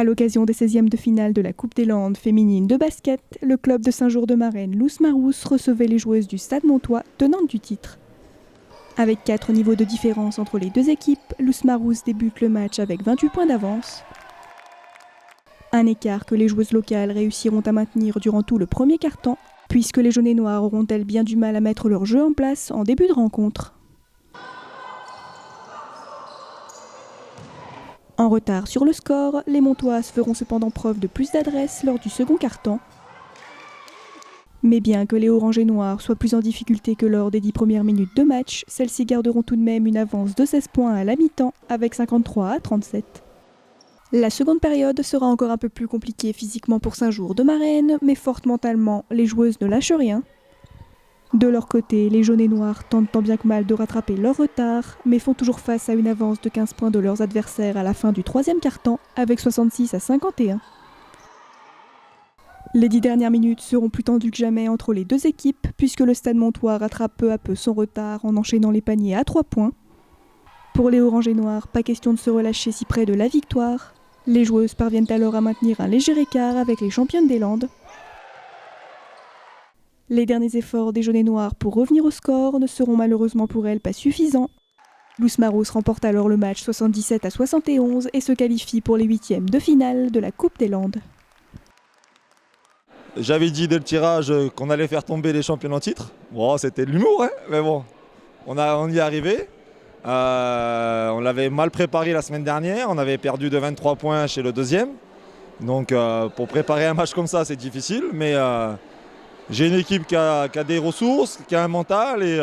À l'occasion des 16e de finale de la Coupe des Landes féminine de basket, le club de Saint-Jour-de-Marennes, l'Ousmarousse, recevait les joueuses du Stade Montois, tenantes du titre. Avec 4 niveaux de différence entre les deux équipes, l'Ousmarousse débute le match avec 28 points d'avance. Un écart que les joueuses locales réussiront à maintenir durant tout le premier quart-temps, puisque les jaunes et noires auront-elles bien du mal à mettre leur jeu en place en début de rencontre. En retard sur le score, les Montoises feront cependant preuve de plus d'adresse lors du second quart-temps. Mais bien que les oranges et noirs soient plus en difficulté que lors des 10 premières minutes de match, celles-ci garderont tout de même une avance de 16 points à la mi-temps avec 53-37. La seconde période sera encore un peu plus compliquée physiquement pour Saint-Jour-de-Marennes, mais fortes mentalement, les joueuses ne lâchent rien. De leur côté, les jaunes et noirs tentent tant bien que mal de rattraper leur retard, mais font toujours face à une avance de 15 points de leurs adversaires à la fin du troisième quart-temps, avec 66-51. Les 10 dernières minutes seront plus tendues que jamais entre les deux équipes, puisque le Stade Montois rattrape peu à peu son retard en enchaînant les paniers à 3 points. Pour les oranges et noirs, pas question de se relâcher si près de la victoire. Les joueuses parviennent alors à maintenir un léger écart avec les championnes des Landes. Les derniers efforts des jaunes et noirs pour revenir au score ne seront malheureusement pour elles pas suffisants. L'Ousmarousse remporte alors le match 77-71 et se qualifie pour les 8e de finale de la Coupe des Landes. J'avais dit dès le tirage qu'on allait faire tomber les champions en titre. Bon, c'était de l'humour, hein, mais bon, on y est arrivé. On l'avait mal préparé la semaine dernière, on avait perdu de 23 points chez le deuxième. Donc pour préparer un match comme ça, c'est difficile, mais j'ai une équipe qui a des ressources, qui a un mental et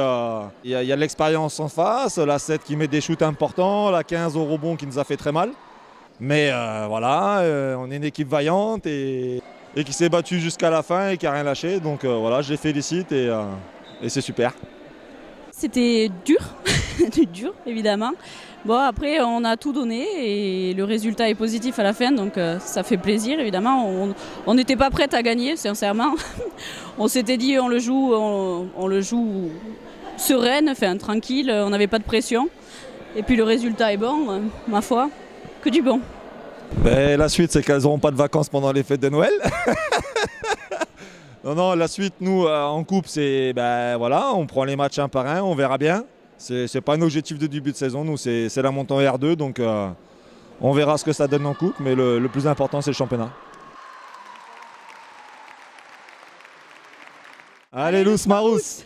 il y a de l'expérience en face. La 7 qui met des shoots importants, la 15 au rebond qui nous a fait très mal. Mais voilà, on est une équipe vaillante et qui s'est battue jusqu'à la fin et qui n'a rien lâché. Donc voilà, je les félicite et c'est super. C'était dur, dur évidemment. Bon, après, on a tout donné et le résultat est positif à la fin, donc ça fait plaisir évidemment. On n'était pas prête à gagner, sincèrement. On s'était dit on le joue sereine, enfin tranquille, on n'avait pas de pression. Et puis le résultat est bon, ma foi, que du bon. Ben, la suite, c'est qu'elles n'auront pas de vacances pendant les fêtes de Noël. Non, la suite, nous, en coupe, c'est voilà, on prend les matchs un par un, on verra bien. C'est pas un objectif de début de saison, nous, c'est la montée en R2, donc on verra ce que ça donne en coupe, mais le plus important, c'est le championnat. Allez, l'Ousmarousse!